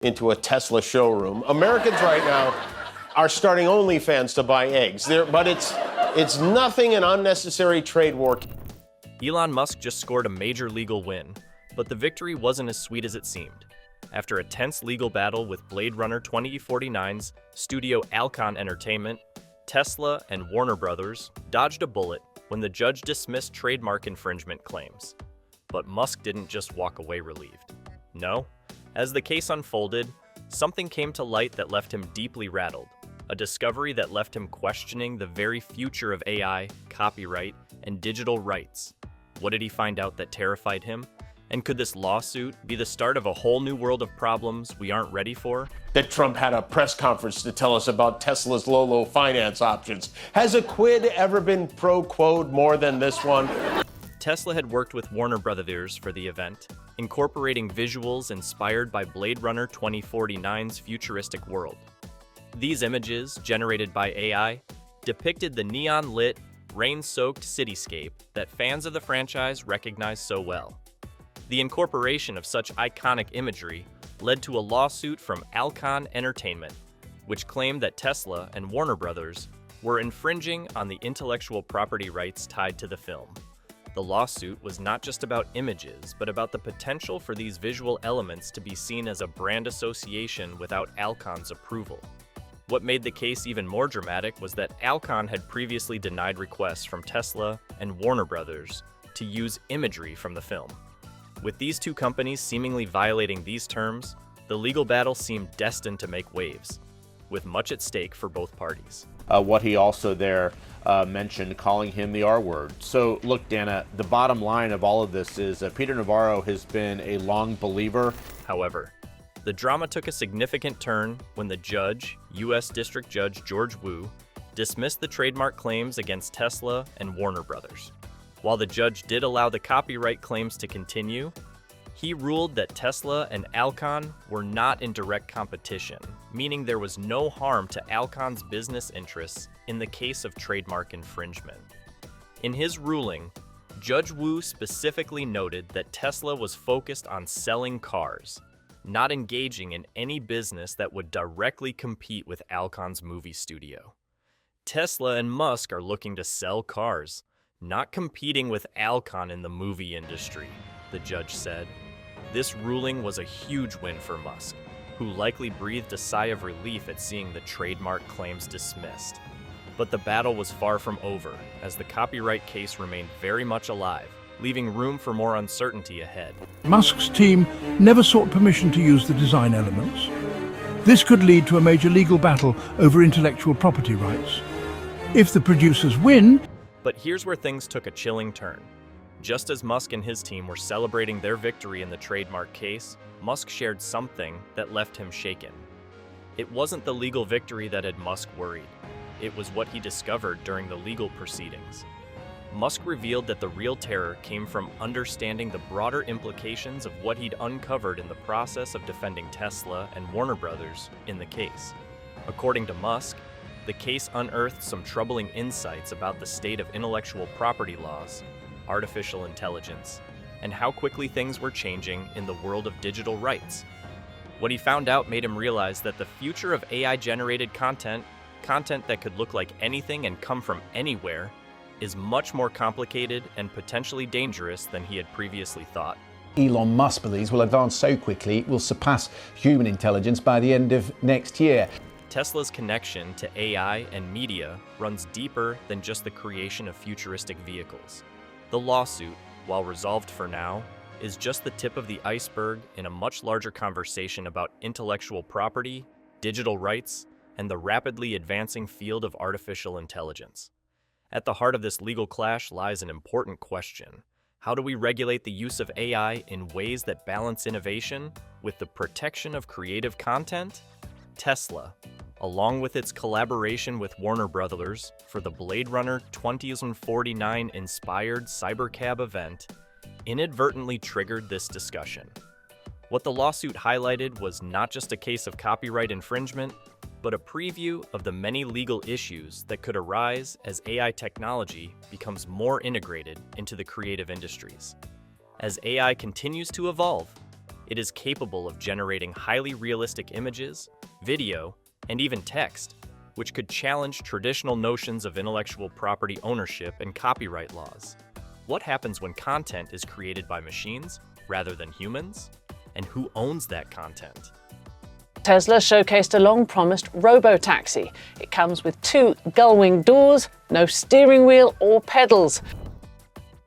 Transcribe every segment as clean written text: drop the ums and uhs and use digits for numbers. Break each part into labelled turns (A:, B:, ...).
A: into a Tesla showroom. Americans right now are starting OnlyFans to buy eggs. But it's nothing an unnecessary trade war.
B: Elon Musk just scored a major legal win, but the victory wasn't as sweet as it seemed. After a tense legal battle with Blade Runner 2049's studio Alcon Entertainment, Tesla and Warner Brothers dodged a bullet when the judge dismissed trademark infringement claims. But Musk didn't just walk away relieved. No, as the case unfolded, something came to light that left him deeply rattled, a discovery that left him questioning the very future of AI, copyright, and digital rights. What did he find out that terrified him? And could this lawsuit be the start of a whole new world of problems we aren't ready for?
A: That Trump had a press conference to tell us about Tesla's low finance options. Has a quid ever been pro-quote more than this one?
B: Tesla had worked with Warner Brothers for the event, incorporating visuals inspired by Blade Runner 2049's futuristic world. These images, generated by AI, depicted the neon-lit, rain-soaked cityscape that fans of the franchise recognize so well. The incorporation of such iconic imagery led to a lawsuit from Alcon Entertainment, which claimed that Tesla and Warner Brothers were infringing on the intellectual property rights tied to the film. The lawsuit was not just about images, but about the potential for these visual elements to be seen as a brand association without Alcon's approval. What made the case even more dramatic was that Alcon had previously denied requests from Tesla and Warner Brothers to use imagery from the film. With these two companies seemingly violating these terms, the legal battle seemed destined to make waves, with much at stake for both parties.
C: What he also there mentioned, calling him the R word. So look, Dana, the bottom line of all of this is Peter Navarro has been a long believer.
B: However, the drama took a significant turn when the judge, U.S. District Judge George Wu, dismissed the trademark claims against Tesla and Warner Brothers. While the judge did allow the copyright claims to continue, he ruled that Tesla and Alcon were not in direct competition, meaning there was no harm to Alcon's business interests in the case of trademark infringement. In his ruling, Judge Wu specifically noted that Tesla was focused on selling cars, not engaging in any business that would directly compete with Alcon's movie studio. Tesla and Musk are looking to sell cars, not competing with Alcon in the movie industry, the judge said. This ruling was a huge win for Musk, who likely breathed a sigh of relief at seeing the trademark claims dismissed. But the battle was far from over, as the copyright case remained very much alive, leaving room for more uncertainty ahead.
D: Musk's team never sought permission to use the design elements. This could lead to a major legal battle over intellectual property rights. If the producers win...
B: But here's where things took a chilling turn. Just as Musk and his team were celebrating their victory in the trademark case, Musk shared something that left him shaken. It wasn't the legal victory that had Musk worried. It was what he discovered during the legal proceedings. Musk revealed that the real terror came from understanding the broader implications of what he'd uncovered in the process of defending Tesla and Warner Brothers in the case. According to Musk, the case unearthed some troubling insights about the state of intellectual property laws, artificial intelligence, and how quickly things were changing in the world of digital rights. What he found out made him realize that the future of AI-generated content that could look like anything and come from anywhere, is much more complicated and potentially dangerous than he had previously thought.
E: Elon Musk believes will advance so quickly it will surpass human intelligence by the end of next year.
B: Tesla's connection to AI and media runs deeper than just the creation of futuristic vehicles. The lawsuit, while resolved for now, is just the tip of the iceberg in a much larger conversation about intellectual property, digital rights, and the rapidly advancing field of artificial intelligence. At the heart of this legal clash lies an important question. How do we regulate the use of AI in ways that balance innovation with the protection of creative content? Tesla, along with its collaboration with Warner Brothers for the Blade Runner 2049 inspired cybercab event, inadvertently triggered this discussion. What the lawsuit highlighted was not just a case of copyright infringement, but a preview of the many legal issues that could arise as AI technology becomes more integrated into the creative industries. As AI continues to evolve, It is capable of generating highly realistic images, video, and even text, which could challenge traditional notions of intellectual property ownership and copyright laws. What happens when content is created by machines rather than humans? And who owns that content?
F: Tesla showcased a long-promised robo-taxi. It comes with 2 gull-wing doors, no steering wheel or pedals.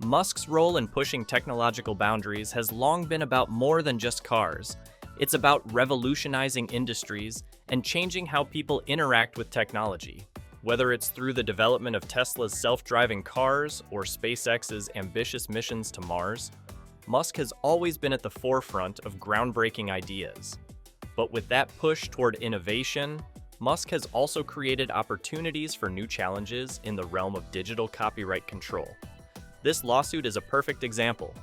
B: Musk's role in pushing technological boundaries has long been about more than just cars. It's about revolutionizing industries and changing how people interact with technology. Whether it's through the development of Tesla's self-driving cars or SpaceX's ambitious missions to Mars, Musk has always been at the forefront of groundbreaking ideas. But with that push toward innovation, Musk has also created opportunities for new challenges in the realm of digital copyright control. This lawsuit is a perfect example.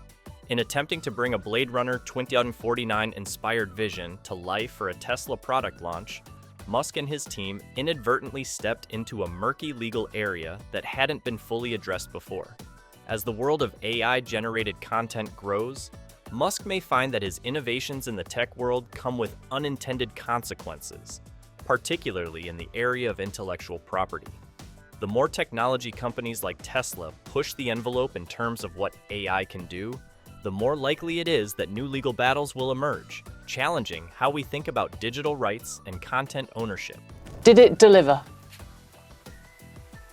B: In attempting to bring a Blade Runner 2049 inspired vision to life for a Tesla product launch, Musk and his team inadvertently stepped into a murky legal area that hadn't been fully addressed before. As the world of AI-generated content grows, Musk may find that his innovations in the tech world come with unintended consequences, particularly in the area of intellectual property. The more technology companies like Tesla push the envelope in terms of what AI can do, the more likely it is that new legal battles will emerge, challenging how we think about digital rights and content ownership.
F: Did it deliver?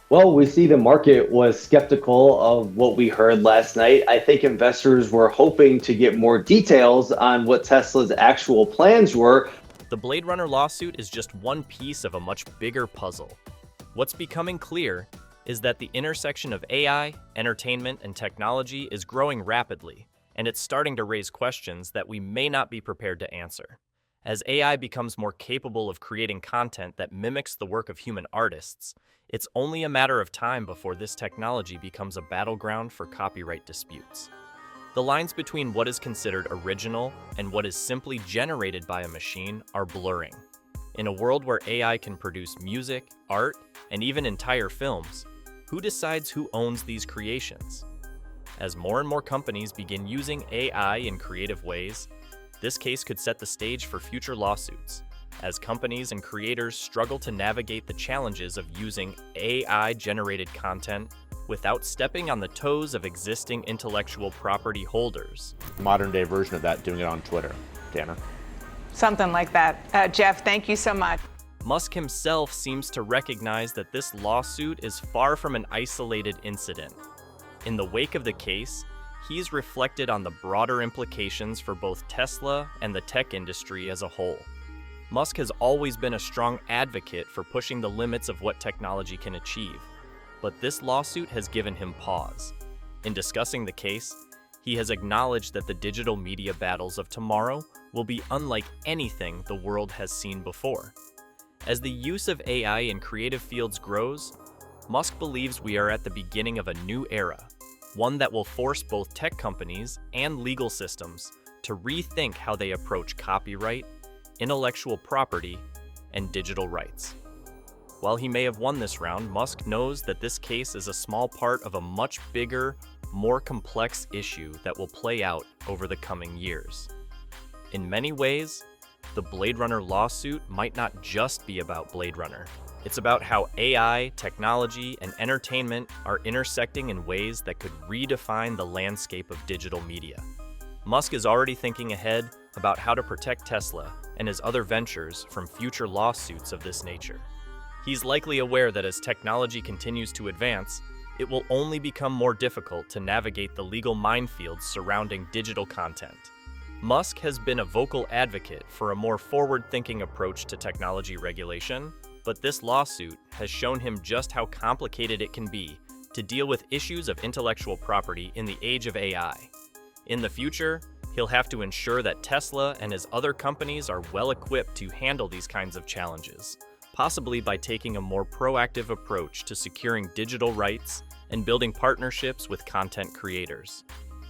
G: Well, we see the market was skeptical of what we heard last night. I think investors were hoping to get more details on what Tesla's actual plans were.
B: The Blade Runner lawsuit is just one piece of a much bigger puzzle. What's becoming clear is that the intersection of AI, entertainment, and technology is growing rapidly, and it's starting to raise questions that we may not be prepared to answer. As AI becomes more capable of creating content that mimics the work of human artists, it's only a matter of time before this technology becomes a battleground for copyright disputes. The lines between what is considered original and what is simply generated by a machine are blurring. In a world where AI can produce music, art, and even entire films, who decides who owns these creations? As more and more companies begin using AI in creative ways, this case could set the stage for future lawsuits, as companies and creators struggle to navigate the challenges of using AI-generated content without stepping on the toes of existing intellectual property holders.
C: Modern day version of that, doing it on Twitter. Dana?
H: Something like that. Jeff, thank you so much.
B: Musk himself seems to recognize that this lawsuit is far from an isolated incident. In the wake of the case, he's reflected on the broader implications for both Tesla and the tech industry as a whole. Musk has always been a strong advocate for pushing the limits of what technology can achieve, but this lawsuit has given him pause. In discussing the case, he has acknowledged that the digital media battles of tomorrow will be unlike anything the world has seen before. As the use of AI in creative fields grows, Musk believes we are at the beginning of a new era, one that will force both tech companies and legal systems to rethink how they approach copyright, intellectual property, and digital rights. While he may have won this round, Musk knows that this case is a small part of a much bigger, more complex issue that will play out over the coming years. In many ways, the Blade Runner lawsuit might not just be about Blade Runner. It's about how AI, technology, and entertainment are intersecting in ways that could redefine the landscape of digital media. Musk is already thinking ahead about how to protect Tesla and his other ventures from future lawsuits of this nature. He's likely aware that as technology continues to advance, it will only become more difficult to navigate the legal minefields surrounding digital content. Musk has been a vocal advocate for a more forward-thinking approach to technology regulation, but this lawsuit has shown him just how complicated it can be to deal with issues of intellectual property in the age of AI. In the future, he'll have to ensure that Tesla and his other companies are well equipped to handle these kinds of challenges, possibly by taking a more proactive approach to securing digital rights and building partnerships with content creators.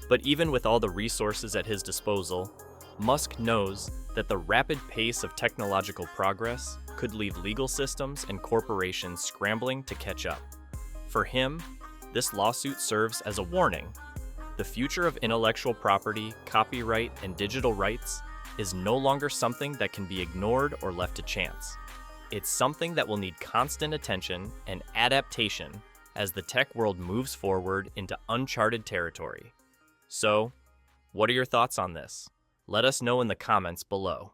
B: But even with all the resources at his disposal, Musk knows that the rapid pace of technological progress could leave legal systems and corporations scrambling to catch up. For him, this lawsuit serves as a warning. The future of intellectual property, copyright, and digital rights is no longer something that can be ignored or left to chance. It's something that will need constant attention and adaptation as the tech world moves forward into uncharted territory. So, what are your thoughts on this? Let us know in the comments below.